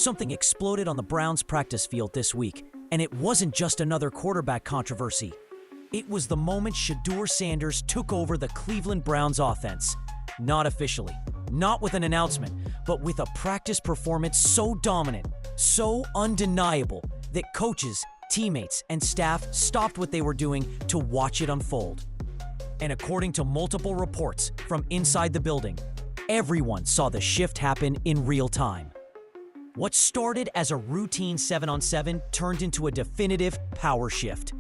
Something exploded on the Browns practice field this week, and it wasn't just another quarterback controversy. It was the moment Shedeur Sanders took over the Cleveland Browns offense. Not officially, not with an announcement, but with a practice performance so dominant, so undeniable, that coaches, teammates, and staff stopped what they were doing to watch it unfold. And according to multiple reports from inside the building, everyone saw the shift happen in real time. What started as a routine 7-on-7 turned into a definitive power shift.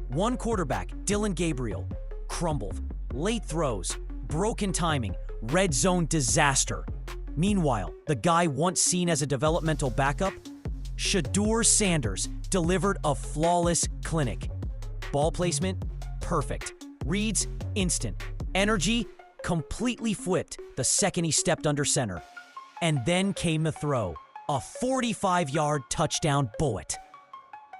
One quarterback, Dillon Gabriel, crumbled. Late throws, broken timing, red zone disaster. Meanwhile, the guy once seen as a developmental backup, Shedeur Sanders, delivered a flawless clinic. Ball placement, perfect. Reads, instant. Energy, completely flipped the second he stepped under center. And then came the throw, a 45-yard touchdown bullet.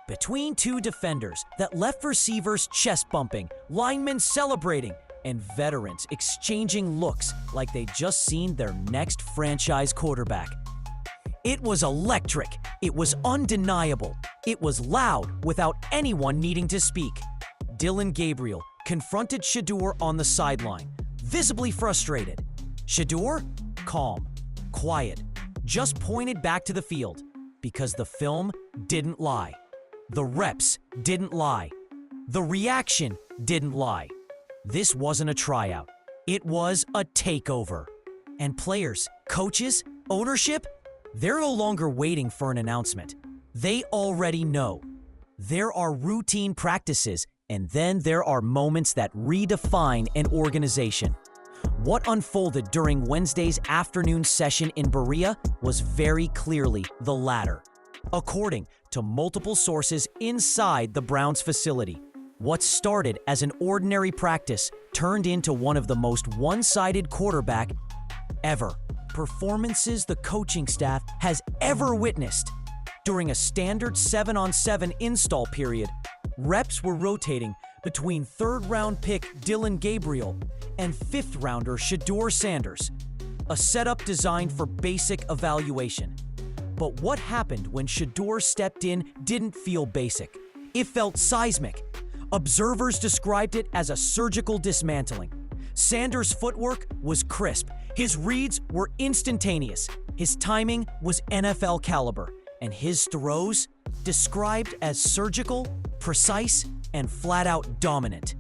Between two defenders that left receivers chest bumping, linemen celebrating, and veterans exchanging looks like they'd just seen their next franchise quarterback. It was electric. It was undeniable. It was loud without anyone needing to speak. Dillon Gabriel confronted Shedeur on the sideline, visibly frustrated. Shedeur, calm, quiet, just pointed back to the field because the film didn't lie. The reps didn't lie. The reaction didn't lie. This wasn't a tryout. It was a takeover. And players, coaches, ownership, they're no longer waiting for an announcement. They already know. There are routine practices, and then there are moments that redefine an organization. What unfolded during Wednesday's afternoon session in Berea was very clearly the latter. According to multiple sources inside the Browns facility, what started as an ordinary practice turned into one of the most one-sided quarterback ever performances the coaching staff has ever witnessed. During a standard 7-on-7 install period, reps were rotating between third-round pick Dillon Gabriel and fifth-rounder Shedeur Sanders, a setup designed for basic evaluation. But what happened when Shedeur stepped in didn't feel basic. It felt seismic. Observers described it as a surgical dismantling. Sanders' footwork was crisp. His reads were instantaneous. His timing was NFL caliber. And his throws, described as surgical, precise, and flat-out dominant.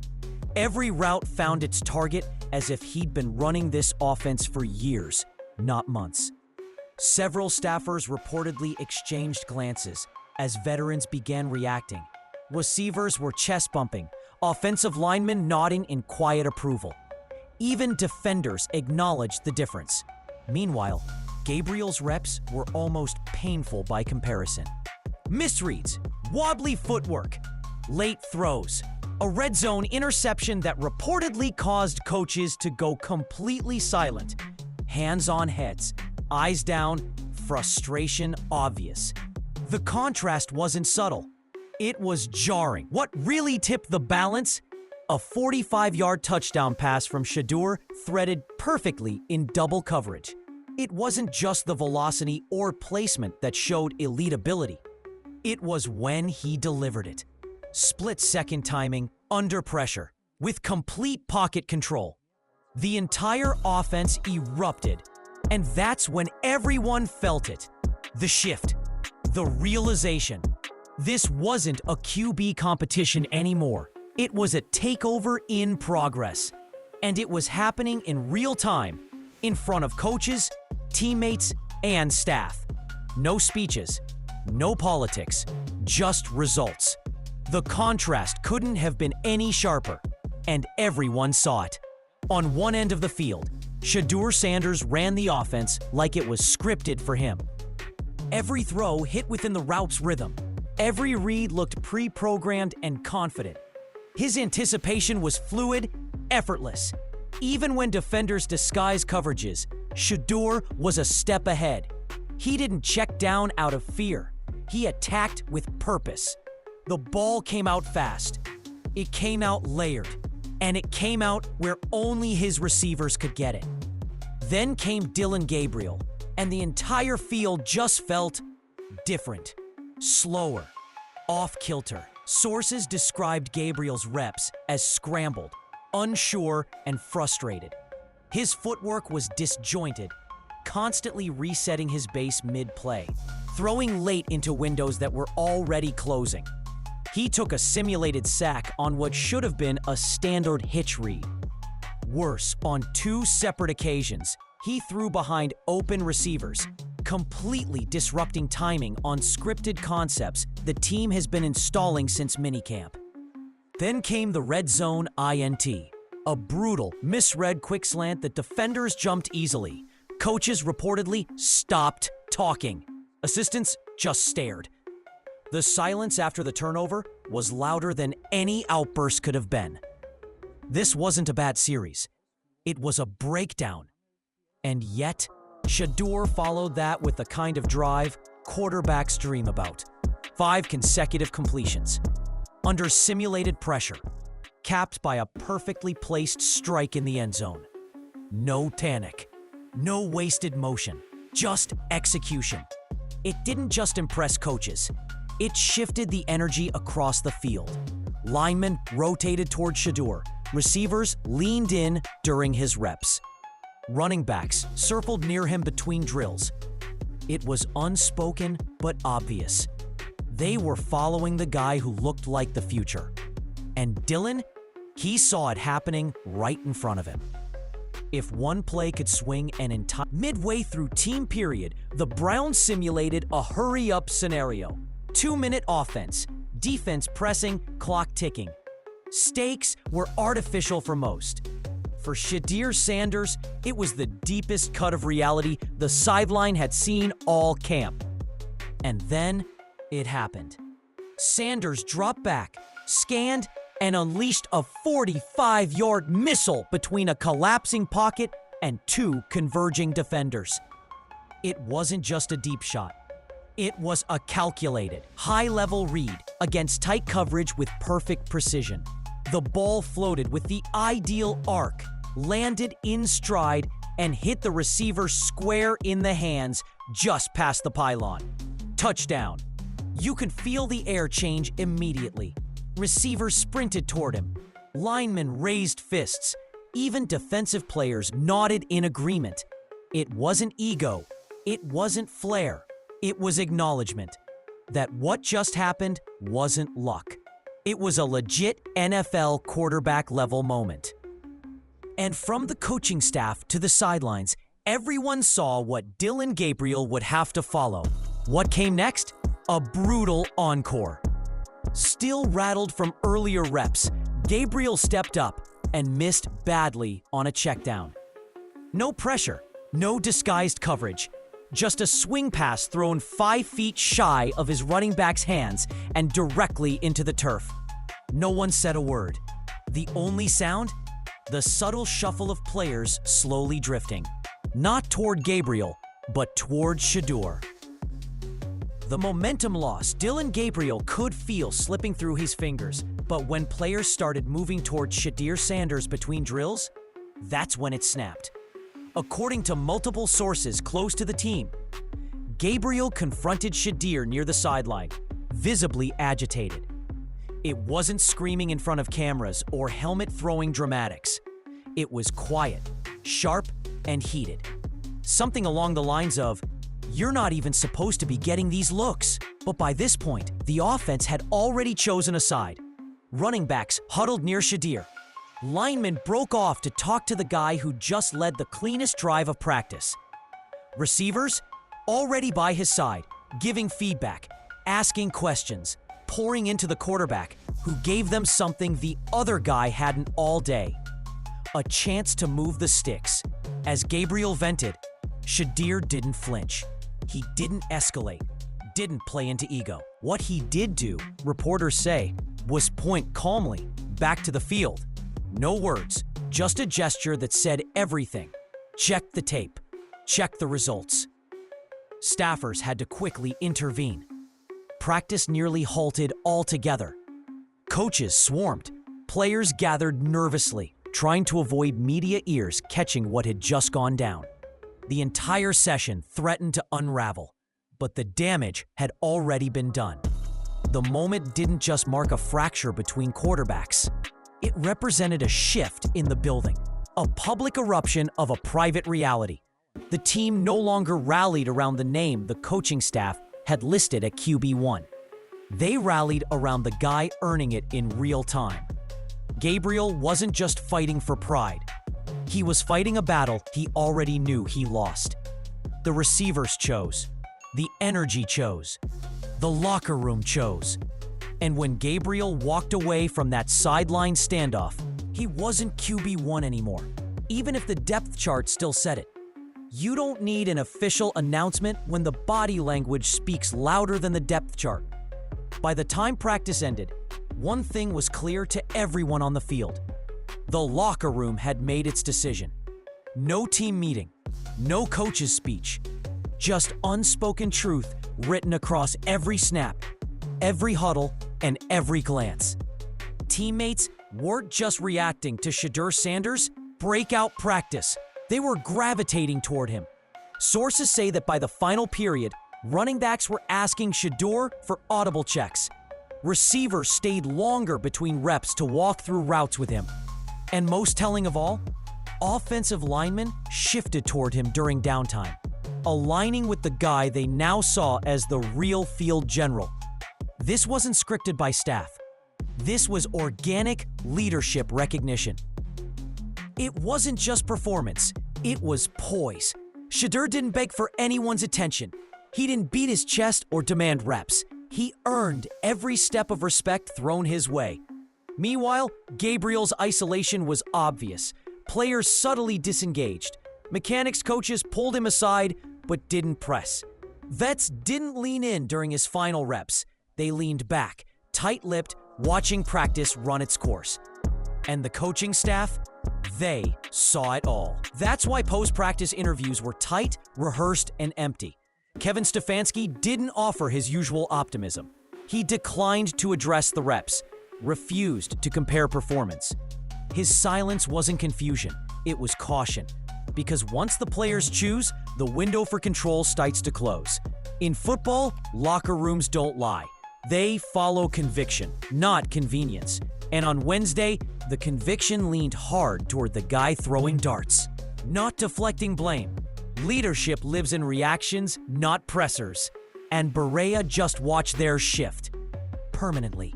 Every route found its target as if he'd been running this offense for years, not months. Several staffers reportedly exchanged glances as veterans began reacting. Receivers were chest-bumping, offensive linemen nodding in quiet approval. Even defenders acknowledged the difference. Meanwhile, Gabriel's reps were almost painful by comparison. Misreads, wobbly footwork, late throws, a red zone interception that reportedly caused coaches to go completely silent. Hands on heads, eyes down, frustration obvious. The contrast wasn't subtle. It was jarring. What really tipped the balance? A 45-yard touchdown pass from Shedeur threaded perfectly in double coverage. It wasn't just the velocity or placement that showed elite ability. It was when he delivered it. Split-second timing, under pressure, with complete pocket control. The entire offense erupted, and that's when everyone felt it. The shift, the realization. This wasn't a QB competition anymore. It was a takeover in progress, and it was happening in real time, in front of coaches, teammates, and staff. No speeches, no politics, just results. The contrast couldn't have been any sharper, and everyone saw it. On one end of the field, Shedeur Sanders ran the offense like it was scripted for him. Every throw hit within the route's rhythm. Every read looked pre-programmed and confident. His anticipation was fluid, effortless. Even when defenders disguised coverages, Shedeur was a step ahead. He didn't check down out of fear. He attacked with purpose. The ball came out fast. It came out layered. And it came out where only his receivers could get it. Then came Dillon Gabriel, and the entire field just felt different, slower, off-kilter. Sources described Gabriel's reps as scrambled, unsure, and frustrated. His footwork was disjointed, constantly resetting his base mid-play, throwing late into windows that were already closing. He took a simulated sack on what should have been a standard hitch read. Worse, on 2 separate occasions, he threw behind open receivers, completely disrupting timing on scripted concepts the team has been installing since minicamp. Then came the red zone INT, a brutal, misread quick slant that defenders jumped easily. Coaches reportedly stopped talking. Assistants just stared. The silence after the turnover was louder than any outburst could have been. This wasn't a bad series. It was a breakdown. And yet, Shedeur followed that with the kind of drive quarterbacks dream about. 5 consecutive completions, under simulated pressure, capped by a perfectly placed strike in the end zone. No panic, no wasted motion, just execution. It didn't just impress coaches. It shifted the energy across the field. Linemen rotated toward Shedeur. Receivers leaned in during his reps. Running backs circled near him between drills. It was unspoken but obvious. They were following the guy who looked like the future. And Dillon, he saw it happening right in front of him. If one play could swing an entire... Midway through team period, the Browns simulated a hurry-up scenario. 2-minute offense, defense pressing, clock ticking. Stakes were artificial for most. For Shedeur Sanders, it was the deepest cut of reality the sideline had seen all camp. And then it happened. Sanders dropped back, scanned, and unleashed a 45-yard missile between a collapsing pocket and 2 converging defenders. It wasn't just a deep shot. It was a calculated, high-level read against tight coverage with perfect precision. The ball floated with the ideal arc, landed in stride, and hit the receiver square in the hands just past the pylon. Touchdown. You could feel the air change immediately. Receivers sprinted toward him. Linemen raised fists. Even defensive players nodded in agreement. It wasn't ego. It wasn't flair. It was acknowledgement that what just happened wasn't luck. It was a legit NFL quarterback-level moment. And from the coaching staff to the sidelines, everyone saw what Dillon Gabriel would have to follow. What came next? A brutal encore. Still rattled from earlier reps, Gabriel stepped up and missed badly on a checkdown. No pressure, no disguised coverage. Just a swing pass thrown 5 feet shy of his running back's hands and directly into the turf. No one said a word. The only sound? The subtle shuffle of players slowly drifting. Not toward Gabriel, but toward Shedeur. The momentum loss Dillon Gabriel could feel slipping through his fingers, but when players started moving toward Shedeur Sanders between drills, that's when it snapped. According to multiple sources close to the team, Gabriel confronted Shedeur near the sideline, visibly agitated. It wasn't screaming in front of cameras or helmet-throwing dramatics. It was quiet, sharp, and heated. Something along the lines of, "You're not even supposed to be getting these looks." But by this point, the offense had already chosen a side. Running backs huddled near Shedeur. Linemen broke off to talk to the guy who just led the cleanest drive of practice. Receivers already by his side, giving feedback, asking questions, pouring into the quarterback, who gave them something the other guy hadn't all day. A chance to move the sticks. As Gabriel vented, Shedeur didn't flinch. He didn't escalate, didn't play into ego. What he did do, reporters say, was point calmly back to the field. No words, just a gesture that said everything. Check the tape. Check the results. Staffers had to quickly intervene. Practice nearly halted altogether. Coaches swarmed. Players gathered nervously, trying to avoid media ears catching what had just gone down. The entire session threatened to unravel. But the damage had already been done. The moment didn't just mark a fracture between quarterbacks. It represented a shift in the building, a public eruption of a private reality. The team no longer rallied around the name the coaching staff had listed at QB1. They rallied around the guy earning it in real time. Gabriel wasn't just fighting for pride. He was fighting a battle he already knew he lost. The receivers chose. The energy chose. The locker room chose. And when Gabriel walked away from that sideline standoff, he wasn't QB1 anymore, even if the depth chart still said it. You don't need an official announcement when the body language speaks louder than the depth chart. By the time practice ended, one thing was clear to everyone on the field. The locker room had made its decision. No team meeting, no coach's speech, just unspoken truth written across every snap, every huddle, and every glance. Teammates weren't just reacting to Shedeur Sanders' breakout practice. They were gravitating toward him. Sources say that by the final period, running backs were asking Shedeur for audible checks. Receivers stayed longer between reps to walk through routes with him. And most telling of all, offensive linemen shifted toward him during downtime, aligning with the guy they now saw as the real field general. This wasn't scripted by staff. This was organic leadership recognition. It wasn't just performance, it was poise. Shedeur didn't beg for anyone's attention. He didn't beat his chest or demand reps. He earned every step of respect thrown his way. Meanwhile, Gabriel's isolation was obvious. Players subtly disengaged. Mechanics coaches pulled him aside, but didn't press. Vets didn't lean in during his final reps. They leaned back, tight-lipped, watching practice run its course. And the coaching staff? They saw it all. That's why post-practice interviews were tight, rehearsed, and empty. Kevin Stefanski didn't offer his usual optimism. He declined to address the reps, refused to compare performance. His silence wasn't confusion, it was caution. Because once the players choose, the window for control starts to close. In football, locker rooms don't lie. They follow conviction, not convenience. And on Wednesday, the conviction leaned hard toward the guy throwing darts, not deflecting blame. Leadership lives in reactions, not pressers. And Berea just watched theirs shift. Permanently.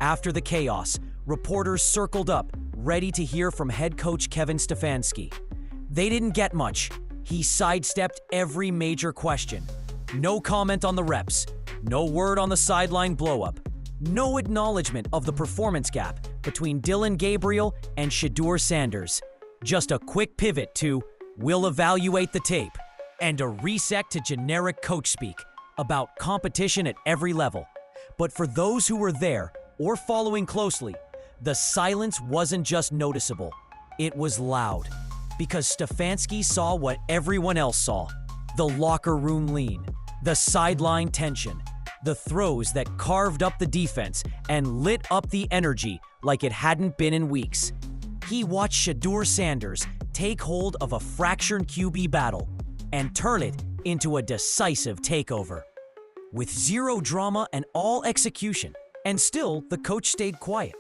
After the chaos, reporters circled up, ready to hear from head coach Kevin Stefanski. They didn't get much. He sidestepped every major question. No comment on the reps. No word on the sideline blow-up. No acknowledgement of the performance gap between Dillon Gabriel and Shedeur Sanders. Just a quick pivot to, we'll evaluate the tape, and a reset to generic coach speak about competition at every level. But for those who were there or following closely, the silence wasn't just noticeable. It was loud. Because Stefanski saw what everyone else saw. The locker room lean, the sideline tension, the throws that carved up the defense and lit up the energy like it hadn't been in weeks. He watched Shedeur Sanders take hold of a fractured QB battle and turn it into a decisive takeover. With zero drama and all execution, and still the coach stayed quiet.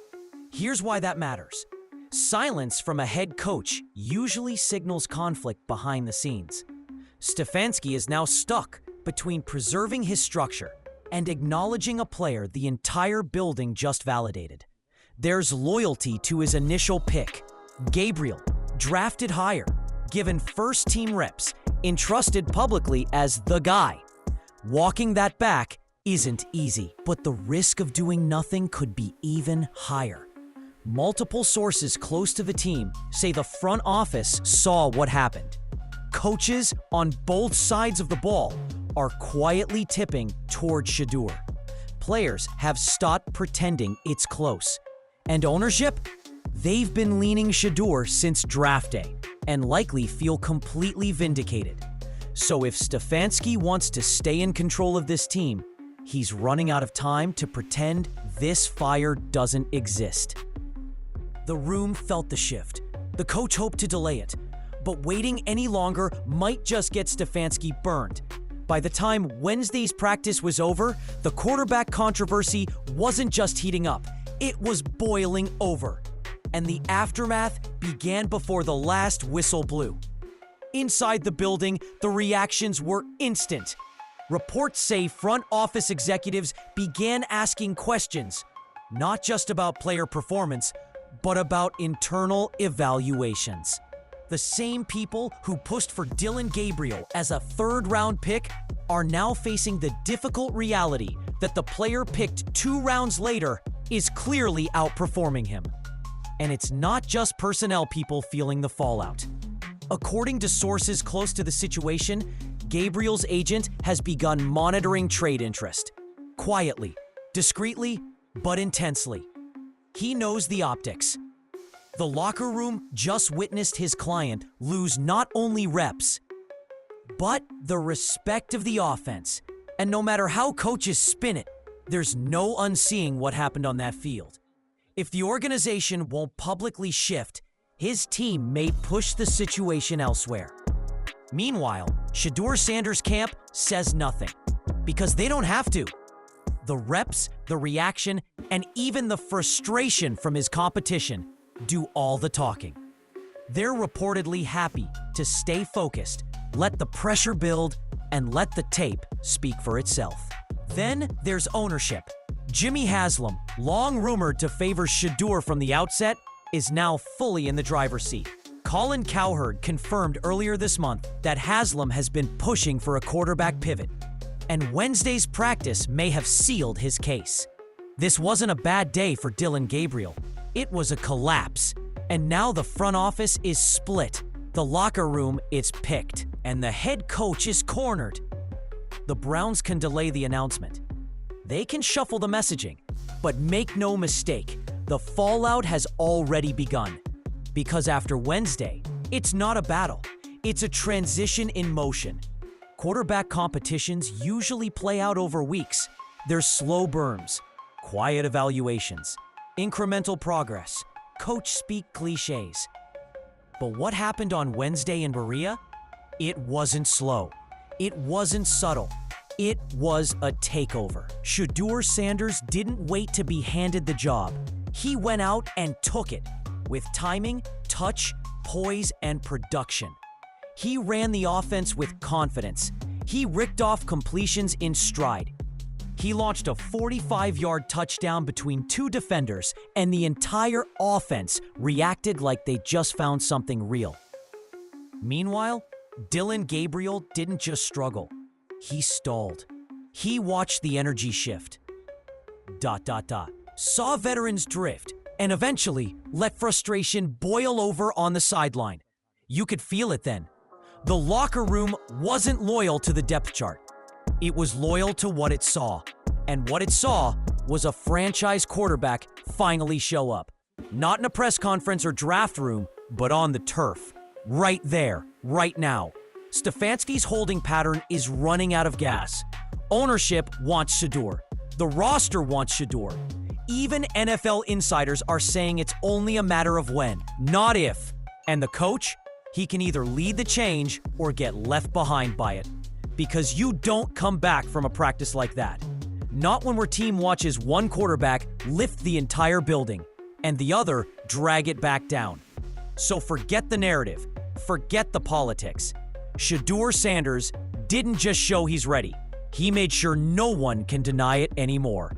Here's why that matters. Silence from a head coach usually signals conflict behind the scenes. Stefanski is now stuck between preserving his structure and acknowledging a player the entire building just validated. There's loyalty to his initial pick. Gabriel, drafted higher, given first-team reps, entrusted publicly as the guy. Walking that back isn't easy, but the risk of doing nothing could be even higher. Multiple sources close to the team say the front office saw what happened. Coaches on both sides of the ball are quietly tipping toward Shedeur. Players have stopped pretending it's close. And ownership? They've been leaning Shedeur since draft day and likely feel completely vindicated. So if Stefanski wants to stay in control of this team, he's running out of time to pretend this fire doesn't exist. The room felt the shift. The coach hoped to delay it, but waiting any longer might just get Stefanski burned. By the time Wednesday's practice was over, the quarterback controversy wasn't just heating up, it was boiling over. And the aftermath began before the last whistle blew. Inside the building, the reactions were instant. Reports say front office executives began asking questions, not just about player performance, but about internal evaluations. The same people who pushed for Dillon Gabriel as a third-round pick are now facing the difficult reality that the player picked 2 rounds later is clearly outperforming him. And it's not just personnel people feeling the fallout. According to sources close to the situation, Gabriel's agent has begun monitoring trade interest. Quietly, discreetly, but intensely. He knows the optics. The locker room just witnessed his client lose not only reps, but the respect of the offense. And no matter how coaches spin it, there's no unseeing what happened on that field. If the organization won't publicly shift, his team may push the situation elsewhere. Meanwhile, Shedeur Sanders' camp says nothing, because they don't have to. The reps, the reaction, and even the frustration from his competition do all the talking. They're reportedly happy to stay focused, let the pressure build, and let the tape speak for itself. Then there's ownership. Jimmy Haslam, long rumored to favor Shedeur from the outset, is now fully in the driver's seat. Colin Cowherd confirmed earlier this month that Haslam has been pushing for a quarterback pivot, and Wednesday's practice may have sealed his case. This wasn't a bad day for Dillon Gabriel. It was a collapse, and now the front office is split. The locker room is picked, and the head coach is cornered. The Browns can delay the announcement. They can shuffle the messaging, but make no mistake, the fallout has already begun. Because after Wednesday, it's not a battle, it's a transition in motion. Quarterback competitions usually play out over weeks. There's slow burns, quiet evaluations, incremental progress, coach speak cliches. But what happened on Wednesday in Berea? It wasn't slow. It wasn't subtle. It was a takeover. Shedeur Sanders didn't wait to be handed the job. He went out and took it with timing, touch, poise, and production. He ran the offense with confidence. He ricked off completions in stride. He launched a 45-yard touchdown between 2 defenders, and the entire offense reacted like they just found something real. Meanwhile, Dillon Gabriel didn't just struggle. He stalled. He watched the energy shift. Saw veterans drift, and eventually let frustration boil over on the sideline. You could feel it then. The locker room wasn't loyal to the depth chart. It was loyal to what it saw. And what it saw was a franchise quarterback finally show up. Not in a press conference or draft room, but on the turf. Right there, right now. Stefanski's holding pattern is running out of gas. Ownership wants Shedeur. The roster wants Shedeur. Even NFL insiders are saying it's only a matter of when, not if. And the coach? He can either lead the change or get left behind by it. Because you don't come back from a practice like that. Not when your team watches one quarterback lift the entire building and the other drag it back down. So forget the narrative. Forget the politics. Shedeur Sanders didn't just show he's ready. He made sure no one can deny it anymore.